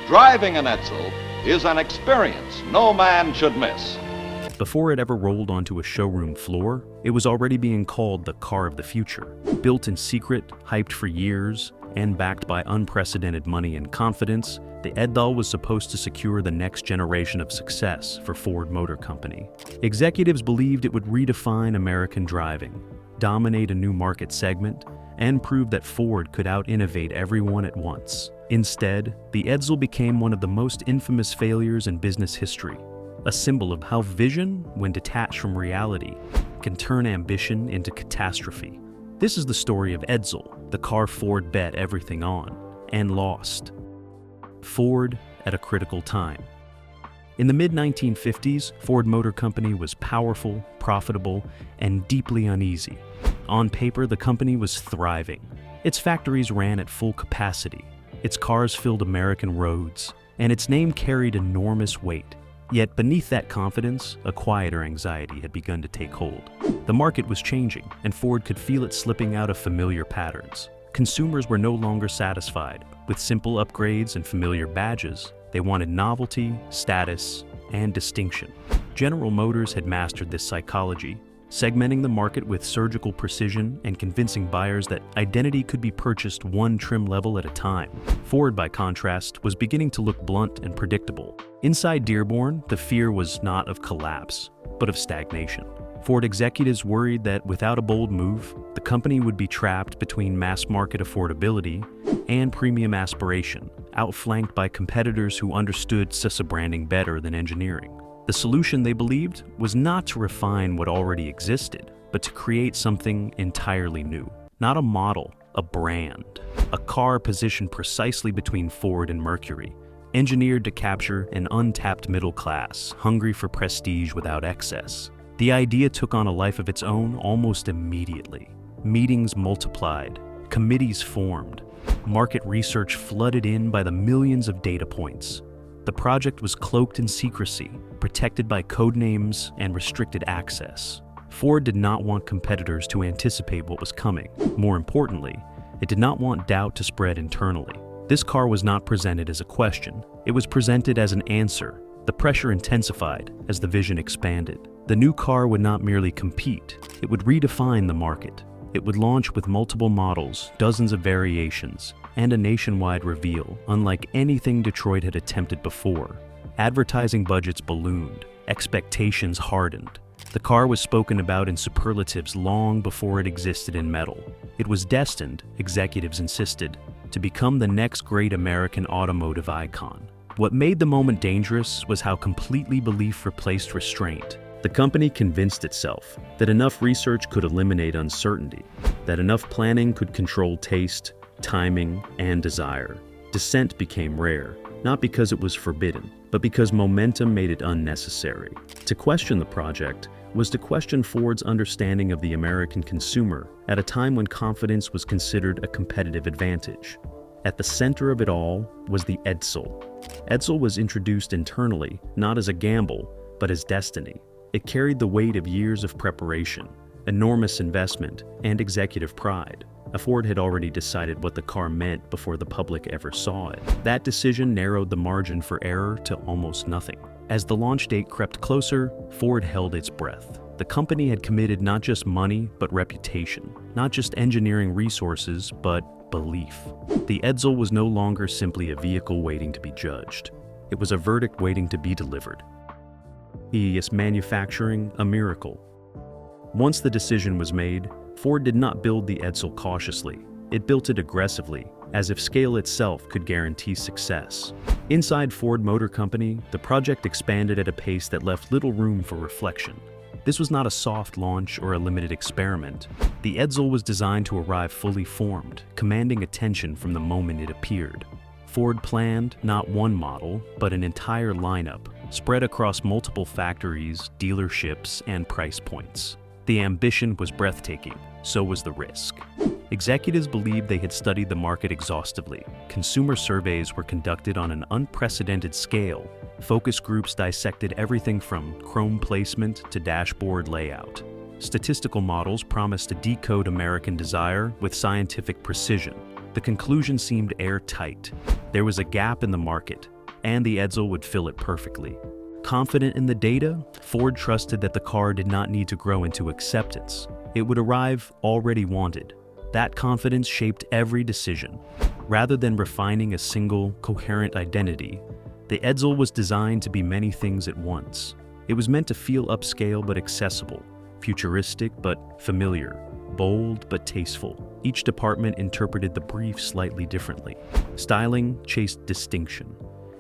Driving an Edsel is an experience no man should miss. Before it ever rolled onto a showroom floor, it was already being called the car of the future. Built in secret, hyped for years, and backed by unprecedented money and confidence, the Edsel was supposed to secure the next generation of success for Ford Motor Company. Executives believed it would redefine American driving, dominate a new market segment, and prove that Ford could out-innovate everyone at once. Instead, the Edsel became one of the most infamous failures in business history, a symbol of how vision, when detached from reality, can turn ambition into catastrophe. This is the story of Edsel, the car Ford bet everything on, and lost. Ford at a critical time. In the mid-1950s, Ford Motor Company was powerful, profitable, and deeply uneasy. On paper, the company was thriving. Its factories ran at full capacity, its cars filled American roads, and its name carried enormous weight. Yet beneath that confidence, a quieter anxiety had begun to take hold. The market was changing, and Ford could feel it slipping out of familiar patterns. Consumers were no longer satisfied with simple upgrades and familiar badges. They wanted novelty, status, and distinction. General Motors had mastered this psychology, segmenting the market with surgical precision and convincing buyers that identity could be purchased one trim level at a time. Ford, by contrast, was beginning to look blunt and predictable. Inside Dearborn, the fear was not of collapse, but of stagnation. Ford executives worried that without a bold move, the company would be trapped between mass-market affordability and premium aspiration, outflanked by competitors who understood CISA branding better than engineering. The solution, they believed, was not to refine what already existed, but to create something entirely new. Not a model, a brand. A car positioned precisely between Ford and Mercury, engineered to capture an untapped middle class, hungry for prestige without excess. The idea took on a life of its own almost immediately. Meetings multiplied, committees formed, market research flooded in by the millions of data points. The project was cloaked in secrecy, protected by code names and restricted access. Ford did not want competitors to anticipate what was coming. More importantly, it did not want doubt to spread internally. This car was not presented as a question. It was presented as an answer. The pressure intensified as the vision expanded. The new car would not merely compete, it would redefine the market. It would launch with multiple models, dozens of variations, and a nationwide reveal, unlike anything Detroit had attempted before. Advertising budgets ballooned, expectations hardened. The car was spoken about in superlatives long before it existed in metal. It was destined, executives insisted, to become the next great American automotive icon. What made the moment dangerous was how completely belief replaced restraint. The company convinced itself that enough research could eliminate uncertainty, that enough planning could control taste, timing, and desire. Dissent became rare, not because it was forbidden, but because momentum made it unnecessary. To question the project was to question Ford's understanding of the American consumer at a time when confidence was considered a competitive advantage. At the center of it all was the Edsel. Edsel was introduced internally, not as a gamble, but as destiny. It carried the weight of years of preparation, enormous investment, and executive pride. Ford had already decided what the car meant before the public ever saw it. That decision narrowed the margin for error to almost nothing. As the launch date crept closer, Ford held its breath. The company had committed not just money, but reputation. Not just engineering resources, but belief. The Edsel was no longer simply a vehicle waiting to be judged. It was a verdict waiting to be delivered. Is manufacturing a miracle? Once the decision was made, Ford did not build the Edsel cautiously. It built it aggressively, as if scale itself could guarantee success. Inside Ford Motor Company, the project expanded at a pace that left little room for reflection. This was not a soft launch or a limited experiment. The Edsel was designed to arrive fully formed, commanding attention from the moment it appeared. Ford planned not one model, but an entire lineup, spread across multiple factories, dealerships, and price points. The ambition was breathtaking, so was the risk. Executives believed they had studied the market exhaustively. Consumer surveys were conducted on an unprecedented scale. Focus groups dissected everything from chrome placement to dashboard layout. Statistical models promised to decode American desire with scientific precision. The conclusion seemed airtight. There was a gap in the market, and the Edsel would fill it perfectly. Confident in the data, Ford trusted that the car did not need to grow into acceptance. It would arrive already wanted. That confidence shaped every decision. Rather than refining a single, coherent identity, the Edsel was designed to be many things at once. It was meant to feel upscale but accessible, futuristic but familiar, bold but tasteful. Each department interpreted the brief slightly differently. Styling chased distinction.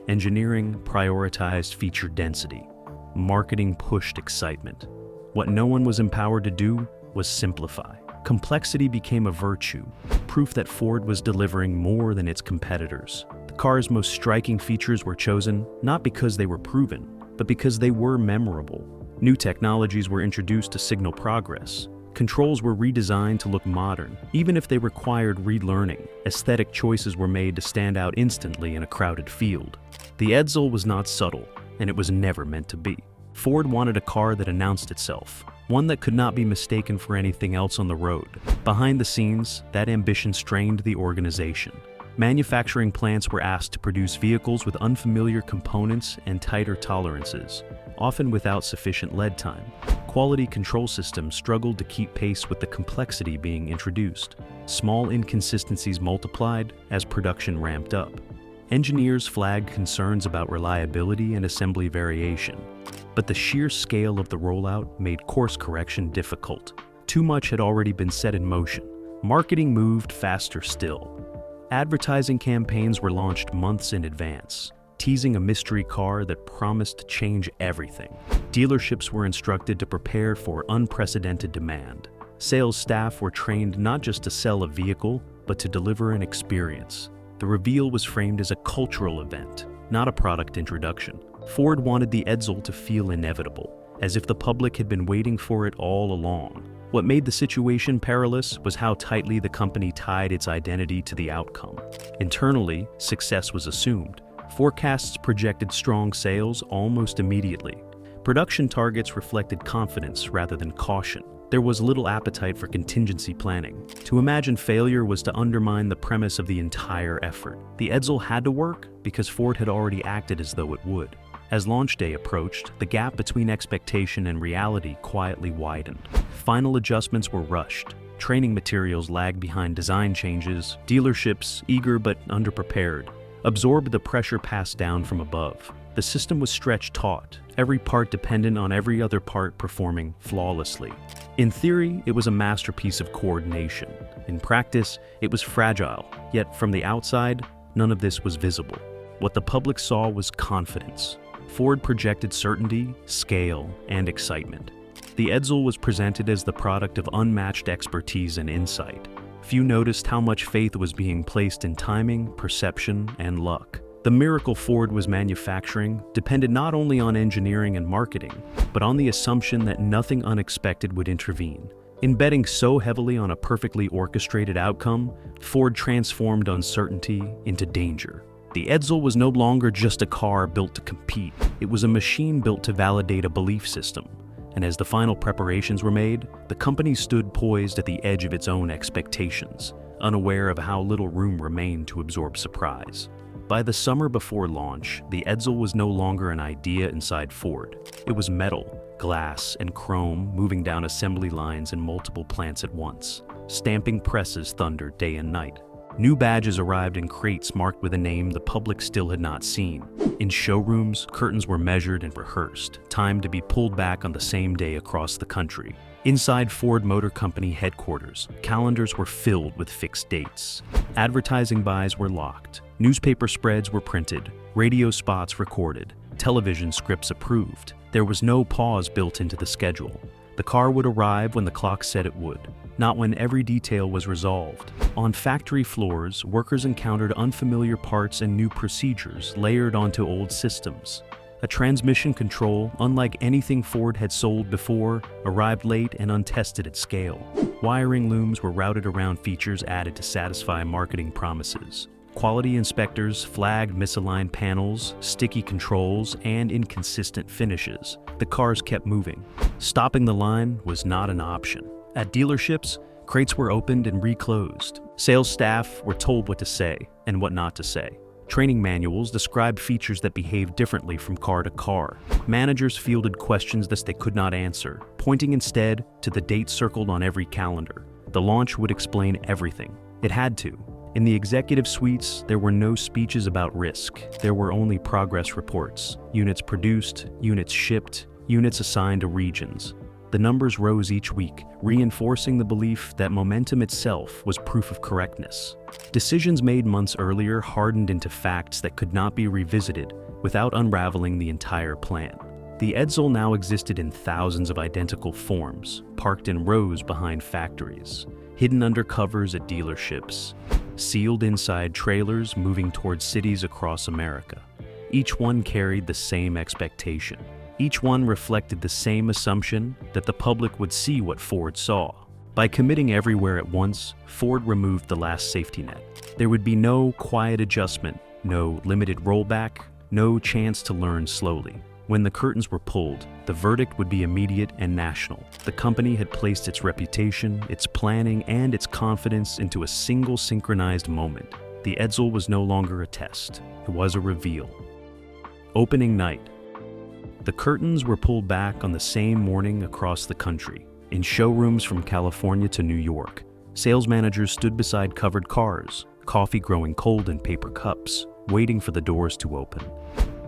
Engineering prioritized feature density. Marketing pushed excitement. What no one was empowered to do was simplify. Complexity became a virtue, proof that Ford was delivering more than its competitors. The car's most striking features were chosen not because they were proven, but because they were memorable. New technologies were introduced to signal progress. Controls were redesigned to look modern, even if they required relearning. Aesthetic choices were made to stand out instantly in a crowded field. The Edsel was not subtle, and it was never meant to be. Ford wanted a car that announced itself, one that could not be mistaken for anything else on the road. Behind the scenes, that ambition strained the organization. Manufacturing plants were asked to produce vehicles with unfamiliar components and tighter tolerances, often without sufficient lead time. Quality control systems struggled to keep pace with the complexity being introduced. Small inconsistencies multiplied as production ramped up. Engineers flagged concerns about reliability and assembly variation, but the sheer scale of the rollout made course correction difficult. Too much had already been set in motion. Marketing moved faster still. Advertising campaigns were launched months in advance, teasing a mystery car that promised to change everything. Dealerships were instructed to prepare for unprecedented demand. Sales staff were trained not just to sell a vehicle, but to deliver an experience. The reveal was framed as a cultural event, not a product introduction. Ford wanted the Edsel to feel inevitable, as if the public had been waiting for it all along. What made the situation perilous was how tightly the company tied its identity to the outcome. Internally, success was assumed. Forecasts projected strong sales almost immediately. Production targets reflected confidence rather than caution. There was little appetite for contingency planning. To imagine failure was to undermine the premise of the entire effort. The Edsel had to work because Ford had already acted as though it would. As launch day approached, the gap between expectation and reality quietly widened. Final adjustments were rushed. Training materials lagged behind design changes. Dealerships, eager but underprepared, absorbed the pressure passed down from above. The system was stretched taut, every part dependent on every other part performing flawlessly. In theory, it was a masterpiece of coordination. In practice, it was fragile, yet from the outside, none of this was visible. What the public saw was confidence. Ford projected certainty, scale, and excitement. The Edsel was presented as the product of unmatched expertise and insight. Few noticed how much faith was being placed in timing, perception, and luck. The miracle Ford was manufacturing depended not only on engineering and marketing, but on the assumption that nothing unexpected would intervene. In betting so heavily on a perfectly orchestrated outcome, Ford transformed uncertainty into danger. The Edsel was no longer just a car built to compete. It was a machine built to validate a belief system. And as the final preparations were made, the company stood poised at the edge of its own expectations, unaware of how little room remained to absorb surprise. By the summer before launch, the Edsel was no longer an idea inside Ford. It was metal, glass, and chrome moving down assembly lines in multiple plants at once. Stamping presses thundered day and night. New badges arrived in crates marked with a name the public still had not seen. In showrooms, curtains were measured and rehearsed, timed to be pulled back on the same day across the country. Inside Ford Motor Company headquarters, calendars were filled with fixed dates. Advertising buys were locked. Newspaper spreads were printed, radio spots recorded, television scripts approved. There was no pause built into the schedule. The car would arrive when the clock said it would, not when every detail was resolved. On factory floors, workers encountered unfamiliar parts and new procedures layered onto old systems. A transmission control, unlike anything Ford had sold before, arrived late and untested at scale. Wiring looms were routed around features added to satisfy marketing promises. Quality inspectors flagged misaligned panels, sticky controls, and inconsistent finishes. The cars kept moving. Stopping the line was not an option. At dealerships, crates were opened and reclosed. Sales staff were told what to say and what not to say. Training manuals described features that behaved differently from car to car. Managers fielded questions that they could not answer, pointing instead to the date circled on every calendar. The launch would explain everything. It had to. In the executive suites, there were no speeches about risk. There were only progress reports. Units produced, units shipped, units assigned to regions. The numbers rose each week, reinforcing the belief that momentum itself was proof of correctness. Decisions made months earlier hardened into facts that could not be revisited without unraveling the entire plan. The Edsel now existed in thousands of identical forms, parked in rows behind factories, hidden under covers at dealerships, sealed inside trailers moving towards cities across America. Each one carried the same expectation. Each one reflected the same assumption that the public would see what Ford saw. By committing everywhere at once, Ford removed the last safety net. There would be no quiet adjustment, no limited rollback, no chance to learn slowly. When the curtains were pulled, the verdict would be immediate and national. The company had placed its reputation, its planning, and its confidence into a single synchronized moment. The Edsel was no longer a test. It was a reveal. Opening night. The curtains were pulled back on the same morning across the country. In showrooms from California to New York, sales managers stood beside covered cars, coffee growing cold in paper cups, waiting for the doors to open.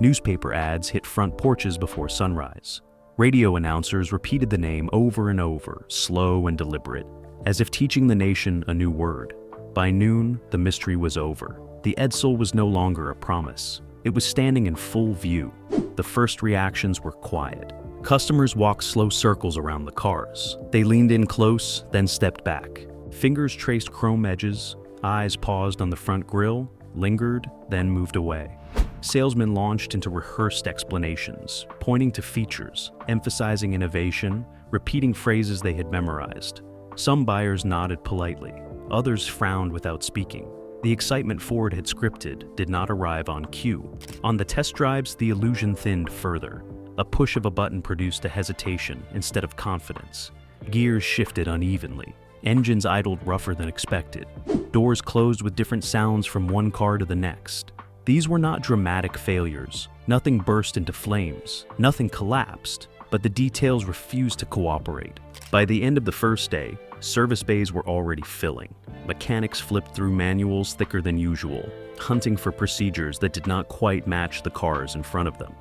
Newspaper ads hit front porches before sunrise. Radio announcers repeated the name over and over, slow and deliberate, as if teaching the nation a new word. By noon, the mystery was over. The Edsel was no longer a promise. It was standing in full view. The first reactions were quiet. Customers walked slow circles around the cars. They leaned in close, then stepped back. Fingers traced chrome edges, eyes paused on the front grille, lingered, then moved away. Salesmen launched into rehearsed explanations, pointing to features, emphasizing innovation, repeating phrases they had memorized. Some buyers nodded politely. Others frowned without speaking. The excitement Ford had scripted did not arrive on cue. On the test drives, the illusion thinned further. A push of a button produced a hesitation instead of confidence. Gears shifted unevenly. Engines idled rougher than expected. Doors closed with different sounds from one car to the next. These were not dramatic failures. Nothing burst into flames. Nothing collapsed. But the details refused to cooperate. By the end of the first day, service bays were already filling. Mechanics flipped through manuals thicker than usual, hunting for procedures that did not quite match the cars in front of them.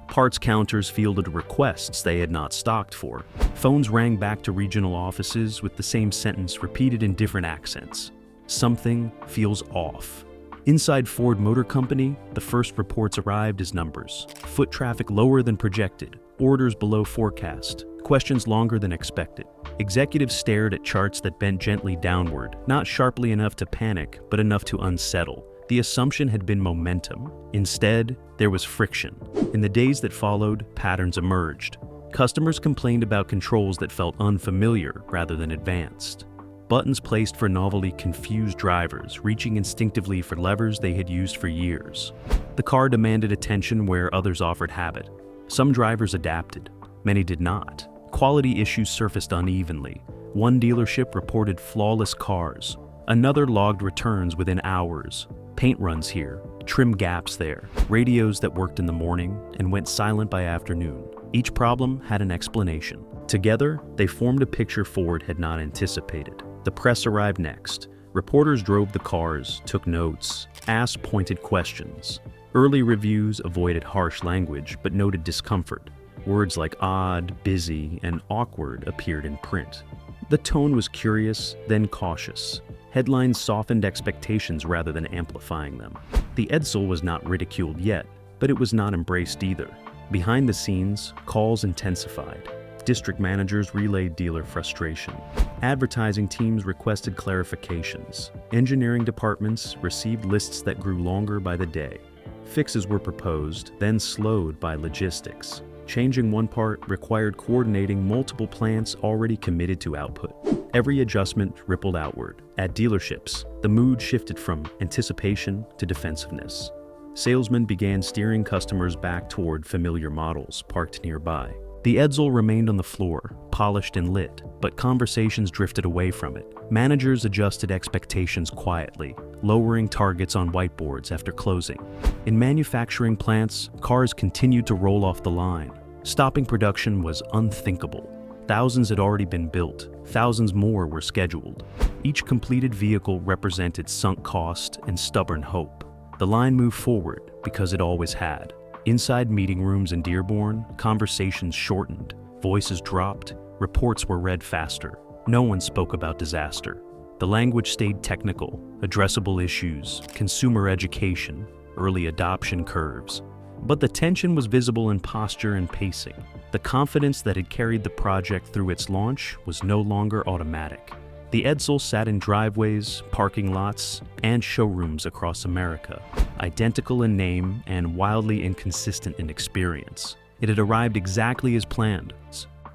Parts counters fielded requests they had not stocked for. Phones rang back to regional offices with the same sentence repeated in different accents. Something feels off. Inside Ford Motor Company, the first reports arrived as numbers. Foot traffic lower than projected, orders below forecast, questions longer than expected. Executives stared at charts that bent gently downward, not sharply enough to panic, but enough to unsettle. The assumption had been momentum. Instead, there was friction. In the days that followed, patterns emerged. Customers complained about controls that felt unfamiliar rather than advanced. Buttons placed for novelty confused drivers, reaching instinctively for levers they had used for years. The car demanded attention where others offered habit. Some drivers adapted, many did not. Quality issues surfaced unevenly. One dealership reported flawless cars. Another logged returns within hours. Paint runs here, trim gaps there, radios that worked in the morning and went silent by afternoon. Each problem had an explanation. Together, they formed a picture Ford had not anticipated. The press arrived next. Reporters drove the cars, took notes, asked pointed questions. Early reviews avoided harsh language but noted discomfort. Words like odd, busy, and awkward appeared in print. The tone was curious, then cautious. Headlines softened expectations rather than amplifying them. The Edsel was not ridiculed yet, but it was not embraced either. Behind the scenes, calls intensified. District managers relayed dealer frustration. Advertising teams requested clarifications. Engineering departments received lists that grew longer by the day. Fixes were proposed, then slowed by logistics. Changing one part required coordinating multiple plants already committed to output. Every adjustment rippled outward. At dealerships, the mood shifted from anticipation to defensiveness. Salesmen began steering customers back toward familiar models parked nearby. The Edsel remained on the floor, polished and lit, but conversations drifted away from it. Managers adjusted expectations quietly, lowering targets on whiteboards after closing. In manufacturing plants, cars continued to roll off the line. Stopping production was unthinkable. Thousands had already been built, thousands more were scheduled. Each completed vehicle represented sunk cost and stubborn hope. The line moved forward because it always had. Inside meeting rooms in Dearborn, conversations shortened, voices dropped, reports were read faster. No one spoke about disaster. The language stayed technical, addressable issues, consumer education, early adoption curves. But the tension was visible in posture and pacing. The confidence that had carried the project through its launch was no longer automatic. The Edsel sat in driveways, parking lots, and showrooms across America, identical in name and wildly inconsistent in experience. It had arrived exactly as planned.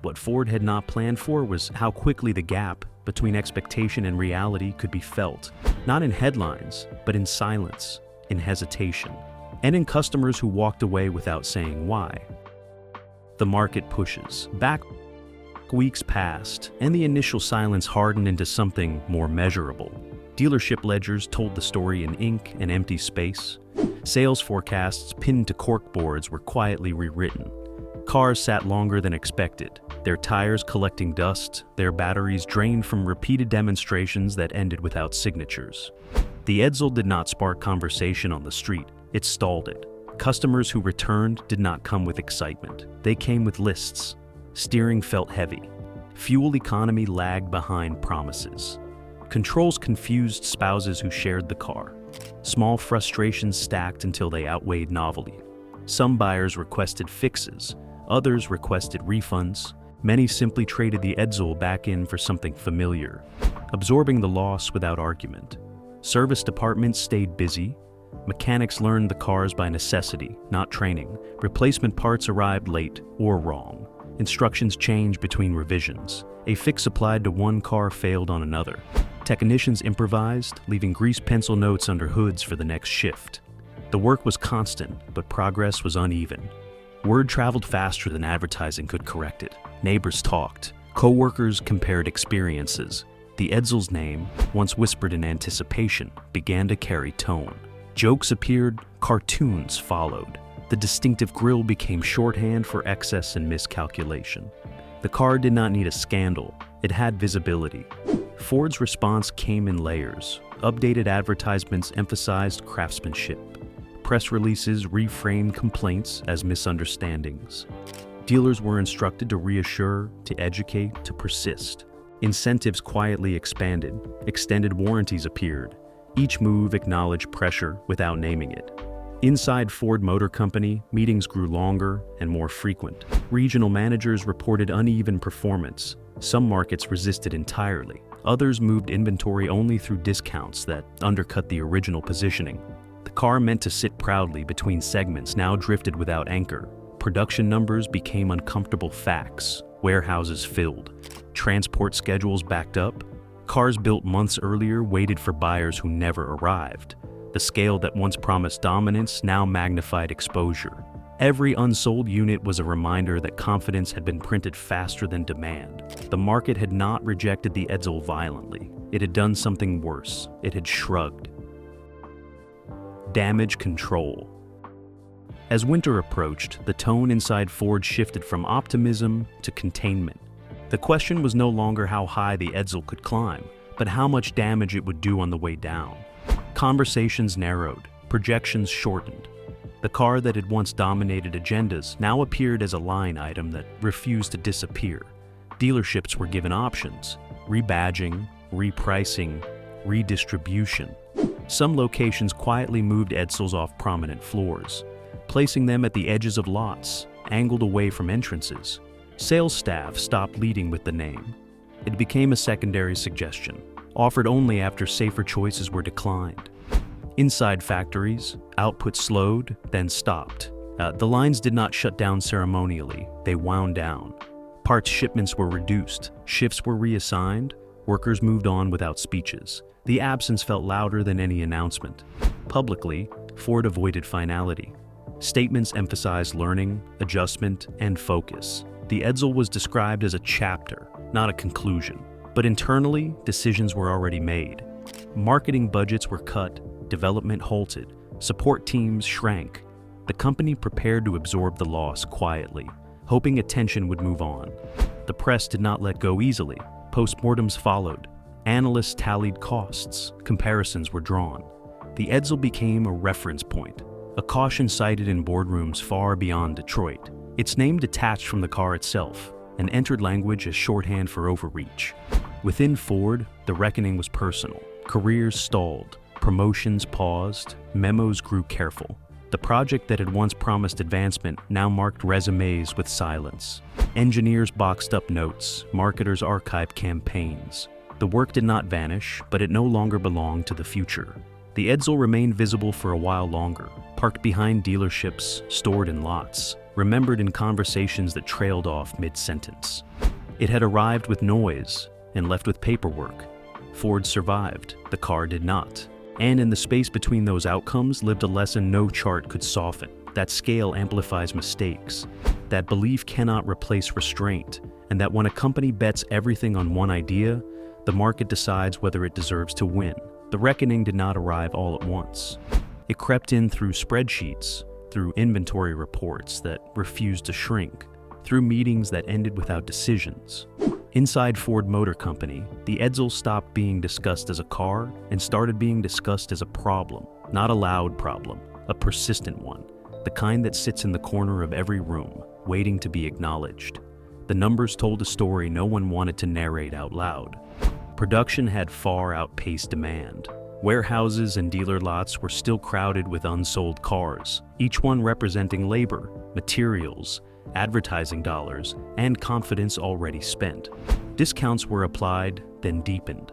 What Ford had not planned for was how quickly the gap between expectation and reality could be felt, not in headlines, but in silence, in hesitation, and in customers who walked away without saying why. The market pushes back. Weeks passed, and the initial silence hardened into something more measurable. Dealership ledgers told the story in ink and empty space. Sales forecasts pinned to corkboards were quietly rewritten. Cars sat longer than expected, their tires collecting dust, their batteries drained from repeated demonstrations that ended without signatures. The Edsel did not spark conversation on the street, it stalled it. Customers who returned did not come with excitement. They came with lists. Steering felt heavy. Fuel economy lagged behind promises. Controls confused spouses who shared the car. Small frustrations stacked until they outweighed novelty. Some buyers requested fixes, others requested refunds. Many simply traded the Edsel back in for something familiar, absorbing the loss without argument. Service departments stayed busy. Mechanics learned the cars by necessity, not training. Replacement parts arrived late or wrong. Instructions changed between revisions. A fix applied to one car failed on another. Technicians improvised, leaving grease pencil notes under hoods for the next shift. The work was constant, but progress was uneven. Word traveled faster than advertising could correct it. Neighbors talked. Co-workers compared experiences. The Edsel's name, once whispered in anticipation, began to carry tone. Jokes appeared, cartoons followed. The distinctive grille became shorthand for excess and miscalculation. The car did not need a scandal, it had visibility. Ford's response came in layers. Updated advertisements emphasized craftsmanship. Press releases reframed complaints as misunderstandings. Dealers were instructed to reassure, to educate, to persist. Incentives quietly expanded. Extended warranties appeared. Each move acknowledged pressure without naming it. Inside Ford Motor Company, meetings grew longer and more frequent. Regional managers reported uneven performance. Some markets resisted entirely. Others moved inventory only through discounts that undercut the original positioning. The car meant to sit proudly between segments now drifted without anchor. Production numbers became uncomfortable facts. Warehouses filled. Transport schedules backed up. Cars built months earlier waited for buyers who never arrived. The scale that once promised dominance now magnified exposure. Every unsold unit was a reminder that confidence had been printed faster than demand. The market had not rejected the Edsel violently. It had done something worse. It had shrugged. Damage control. As winter approached, the tone inside Ford shifted from optimism to containment. The question was no longer how high the Edsel could climb, but how much damage it would do on the way down. Conversations narrowed, projections shortened. The car that had once dominated agendas now appeared as a line item that refused to disappear. Dealerships were given options: rebadging, repricing, redistribution. Some locations quietly moved Edsels off prominent floors, placing them at the edges of lots, angled away from entrances. Sales staff stopped leading with the name. It became a secondary suggestion, offered only after safer choices were declined. Inside factories, output slowed, then stopped. The lines did not shut down ceremonially, they wound down. Parts shipments were reduced, shifts were reassigned, workers moved on without speeches. The absence felt louder than any announcement. Publicly, Ford avoided finality. Statements emphasized learning, adjustment, and focus. The Edsel was described as a chapter, not a conclusion. But internally, decisions were already made. Marketing budgets were cut, development halted, support teams shrank. The company prepared to absorb the loss quietly, hoping attention would move on. The press did not let go easily. Postmortems followed. Analysts tallied costs. Comparisons were drawn. The Edsel became a reference point, a caution cited in boardrooms far beyond Detroit. Its name detached from the car itself and entered language as shorthand for overreach. Within Ford, the reckoning was personal. Careers stalled, promotions paused, memos grew careful. The project that had once promised advancement now marked resumes with silence. Engineers boxed up notes, marketers archived campaigns. The work did not vanish, but it no longer belonged to the future. The Edsel remained visible for a while longer, parked behind dealerships, stored in lots, remembered in conversations that trailed off mid-sentence. It had arrived with noise and left with paperwork. Ford survived, the car did not. And in the space between those outcomes lived a lesson no chart could soften. That scale amplifies mistakes, that belief cannot replace restraint, and that when a company bets everything on one idea, the market decides whether it deserves to win. The reckoning did not arrive all at once. It crept in through spreadsheets, through inventory reports that refused to shrink, through meetings that ended without decisions. Inside Ford Motor Company, the Edsel stopped being discussed as a car and started being discussed as a problem. Not a loud problem, a persistent one, the kind that sits in the corner of every room, waiting to be acknowledged. The numbers told a story no one wanted to narrate out loud. Production had far outpaced demand. Warehouses and dealer lots were still crowded with unsold cars, each one representing labor, materials, advertising dollars, and confidence already spent. Discounts were applied, then deepened.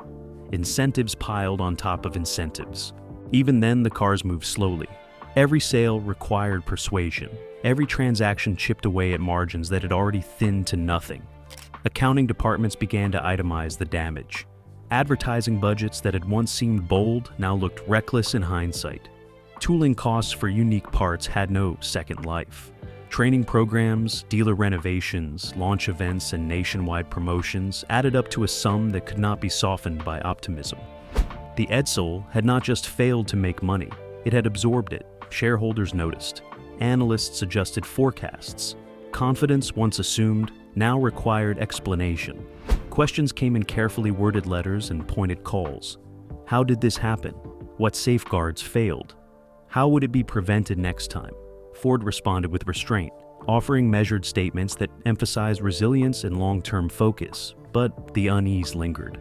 Incentives piled on top of incentives. Even then, the cars moved slowly. Every sale required persuasion. Every transaction chipped away at margins that had already thinned to nothing. Accounting departments began to itemize the damage. Advertising budgets that had once seemed bold now looked reckless in hindsight. Tooling costs for unique parts had no second life. Training programs, dealer renovations, launch events, and nationwide promotions added up to a sum that could not be softened by optimism. The Edsel had not just failed to make money, it had absorbed it. Shareholders noticed. Analysts adjusted forecasts. Confidence, once assumed, now required explanation. Questions came in carefully worded letters and pointed calls. How did this happen? What safeguards failed? How would it be prevented next time? Ford responded with restraint, offering measured statements that emphasized resilience and long-term focus, but the unease lingered.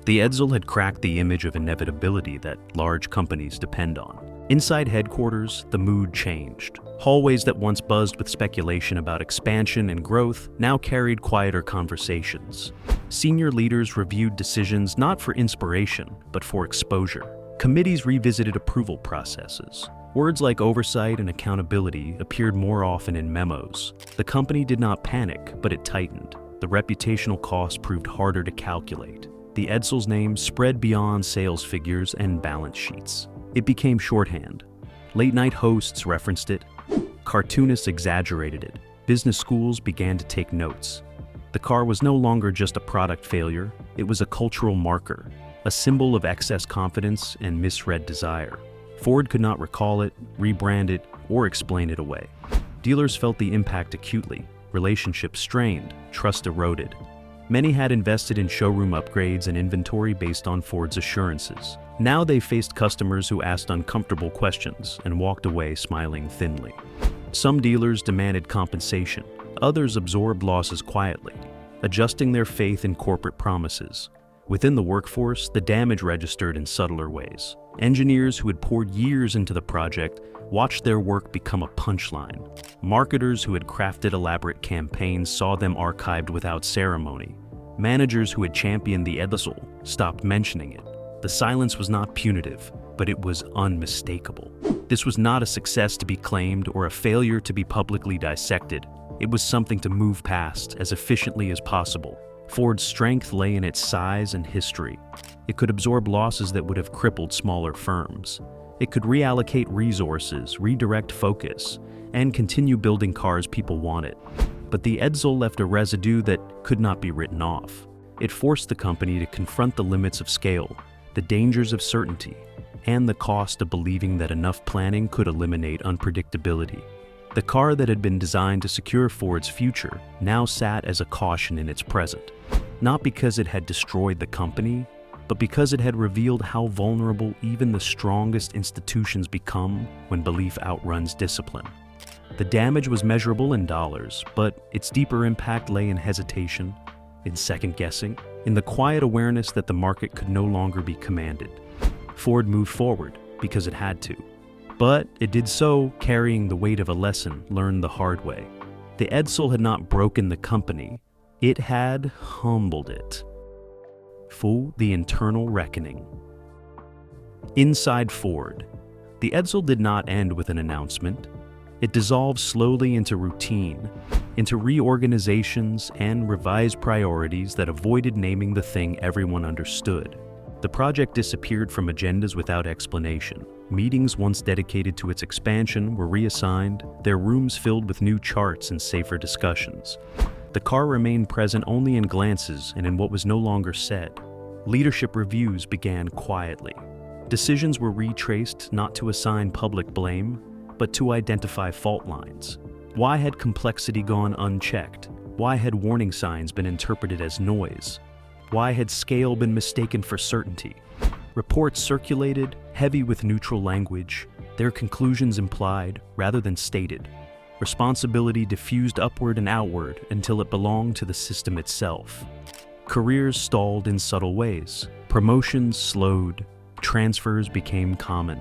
The Edsel had cracked the image of inevitability that large companies depend on. Inside headquarters, the mood changed. Hallways that once buzzed with speculation about expansion and growth now carried quieter conversations. Senior leaders reviewed decisions not for inspiration, but for exposure. Committees revisited approval processes. Words like oversight and accountability appeared more often in memos. The company did not panic, but it tightened. The reputational cost proved harder to calculate. The Edsel's name spread beyond sales figures and balance sheets. It became shorthand. Late-night hosts referenced it. Cartoonists exaggerated it. Business schools began to take notes. The car was no longer just a product failure. It was a cultural marker, a symbol of excess confidence and misread desire. Ford could not recall it, rebrand it, or explain it away. Dealers felt the impact acutely. Relationships strained, trust eroded. Many had invested in showroom upgrades and inventory based on Ford's assurances. Now they faced customers who asked uncomfortable questions and walked away smiling thinly. Some dealers demanded compensation. Others absorbed losses quietly, adjusting their faith in corporate promises. Within the workforce, the damage registered in subtler ways. Engineers who had poured years into the project watched their work become a punchline. Marketers who had crafted elaborate campaigns saw them archived without ceremony. Managers who had championed the Edsel stopped mentioning it. The silence was not punitive, but it was unmistakable. This was not a success to be claimed or a failure to be publicly dissected. It was something to move past as efficiently as possible. Ford's strength lay in its size and history. It could absorb losses that would have crippled smaller firms. It could reallocate resources, redirect focus, and continue building cars people wanted. But the Edsel left a residue that could not be written off. It forced the company to confront the limits of scale, the dangers of certainty, and the cost of believing that enough planning could eliminate unpredictability. The car that had been designed to secure Ford's future now sat as a caution in its present, not because it had destroyed the company, but because it had revealed how vulnerable even the strongest institutions become when belief outruns discipline. The damage was measurable in dollars, but its deeper impact lay in hesitation, in second-guessing, in the quiet awareness that the market could no longer be commanded. Ford moved forward because it had to. But it did so carrying the weight of a lesson learned the hard way. The Edsel had not broken the company, it had humbled it. For the internal reckoning. Inside Ford, the Edsel did not end with an announcement. It dissolved slowly into routine, into reorganizations and revised priorities that avoided naming the thing everyone understood. The project disappeared from agendas without explanation. Meetings once dedicated to its expansion were reassigned, their rooms filled with new charts and safer discussions. The car remained present only in glances and in what was no longer said. Leadership reviews began quietly. Decisions were retraced not to assign public blame, but to identify fault lines. Why had complexity gone unchecked? Why had warning signs been interpreted as noise? Why had scale been mistaken for certainty? Reports circulated, heavy with neutral language, their conclusions implied rather than stated. Responsibility diffused upward and outward until it belonged to the system itself. Careers stalled in subtle ways. Promotions slowed. Transfers became common.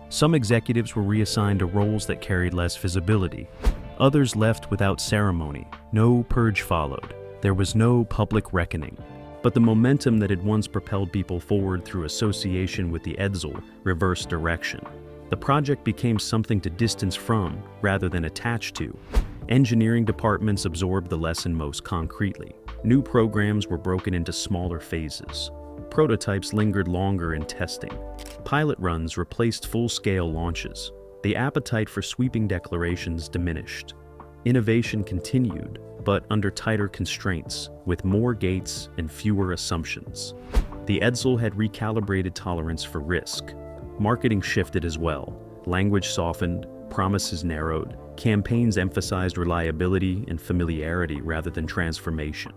Some executives were reassigned to roles that carried less visibility. Others left without ceremony. No purge followed. There was no public reckoning. But the momentum that had once propelled people forward through association with the Edsel reversed direction. The project became something to distance from rather than attach to. Engineering departments absorbed the lesson most concretely. New programs were broken into smaller phases. Prototypes lingered longer in testing. Pilot runs replaced full-scale launches. The appetite for sweeping declarations diminished. Innovation continued, but under tighter constraints, with more gates and fewer assumptions. The Edsel had recalibrated tolerance for risk. Marketing shifted as well. Language softened, promises narrowed, campaigns emphasized reliability and familiarity rather than transformation.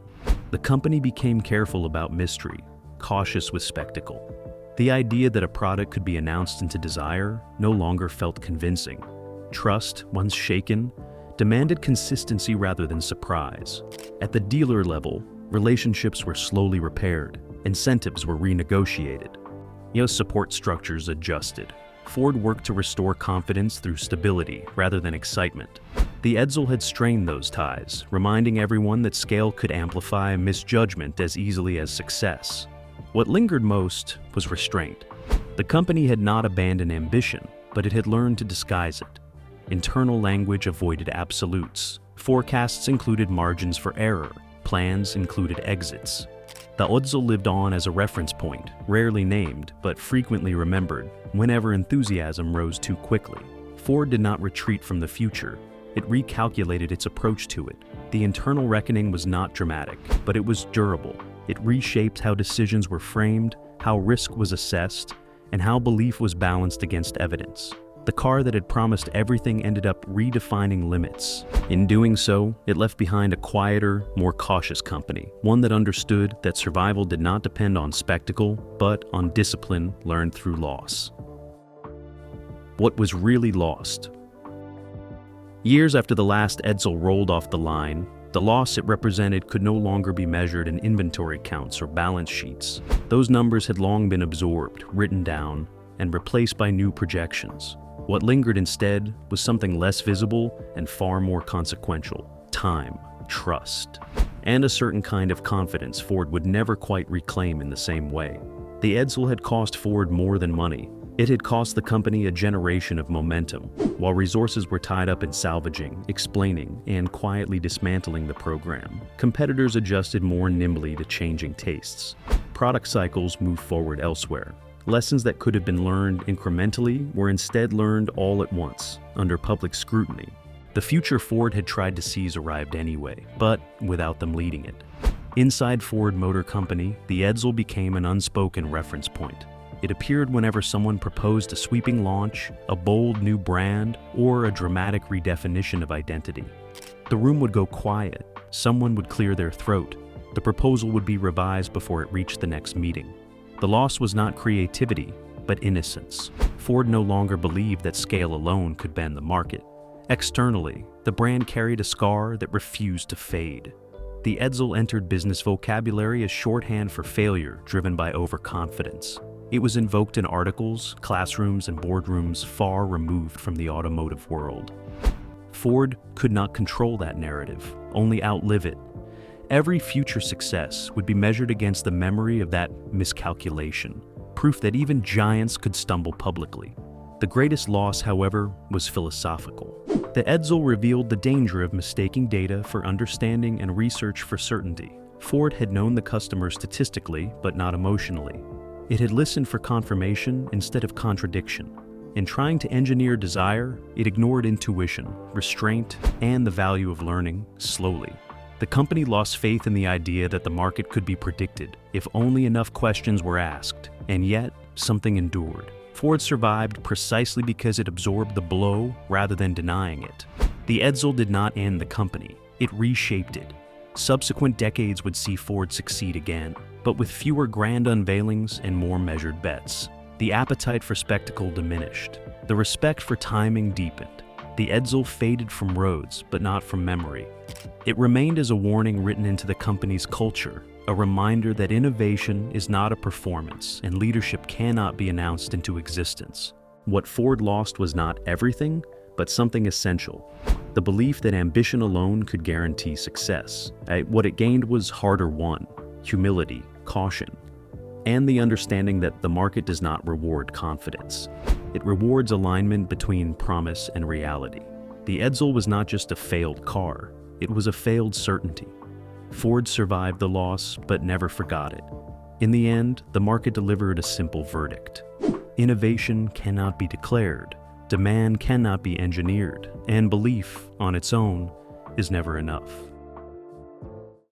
The company became careful about mystery, cautious with spectacle. The idea that a product could be announced into desire no longer felt convincing. Trust, once shaken, demanded consistency rather than surprise. At the dealer level, relationships were slowly repaired, incentives were renegotiated. Support structures adjusted. Ford worked to restore confidence through stability rather than excitement. The Edsel had strained those ties, reminding everyone that scale could amplify misjudgment as easily as success. What lingered most was restraint. The company had not abandoned ambition, but it had learned to disguise it. Internal language avoided absolutes. Forecasts included margins for error. Plans included exits. The Edsel lived on as a reference point, rarely named, but frequently remembered, whenever enthusiasm rose too quickly. Ford did not retreat from the future. It recalculated its approach to it. The internal reckoning was not dramatic, but it was durable. It reshaped how decisions were framed, how risk was assessed, and how belief was balanced against evidence. The car that had promised everything ended up redefining limits. In doing so, it left behind a quieter, more cautious company, one that understood that survival did not depend on spectacle, but on discipline learned through loss. What was really lost? Years after the last Edsel rolled off the line, the loss it represented could no longer be measured in inventory counts or balance sheets. Those numbers had long been absorbed, written down, and replaced by new projections. What lingered instead was something less visible and far more consequential: time, trust, and a certain kind of confidence Ford would never quite reclaim in the same way. The Edsel had cost Ford more than money. It had cost the company a generation of momentum. While resources were tied up in salvaging, explaining, and quietly dismantling the program, competitors adjusted more nimbly to changing tastes. Product cycles moved forward elsewhere. Lessons that could have been learned incrementally were instead learned all at once, under public scrutiny. The future Ford had tried to seize arrived anyway, but without them leading it. Inside Ford Motor Company, the Edsel became an unspoken reference point. It appeared whenever someone proposed a sweeping launch, a bold new brand, or a dramatic redefinition of identity. The room would go quiet, someone would clear their throat, the proposal would be revised before it reached the next meeting. The loss was not creativity, but innocence. Ford no longer believed that scale alone could bend the market. Externally, the brand carried a scar that refused to fade. The Edsel entered business vocabulary as shorthand for failure driven by overconfidence. It was invoked in articles, classrooms, and boardrooms far removed from the automotive world. Ford could not control that narrative, only outlive it. Every future success would be measured against the memory of that miscalculation, proof that even giants could stumble publicly. The greatest loss, however, was philosophical. The Edsel revealed the danger of mistaking data for understanding and research for certainty. Ford had known the customer statistically, but not emotionally. It had listened for confirmation instead of contradiction. In trying to engineer desire, it ignored intuition, restraint, and the value of learning slowly. The company lost faith in the idea that the market could be predicted if only enough questions were asked, and yet something endured. Ford survived precisely because it absorbed the blow rather than denying it. The Edsel did not end the company, it reshaped it. Subsequent decades would see Ford succeed again, but with fewer grand unveilings and more measured bets. The appetite for spectacle diminished. The respect for timing deepened. The Edsel faded from roads, but not from memory. It remained as a warning written into the company's culture, a reminder that innovation is not a performance and leadership cannot be announced into existence. What Ford lost was not everything, but something essential. The belief that ambition alone could guarantee success. What it gained was harder won, humility, caution, and the understanding that the market does not reward confidence. It rewards alignment between promise and reality. The Edsel was not just a failed car, it was a failed certainty. Ford survived the loss, but never forgot it. In the end, the market delivered a simple verdict. Innovation cannot be declared, demand cannot be engineered, and belief on its own is never enough.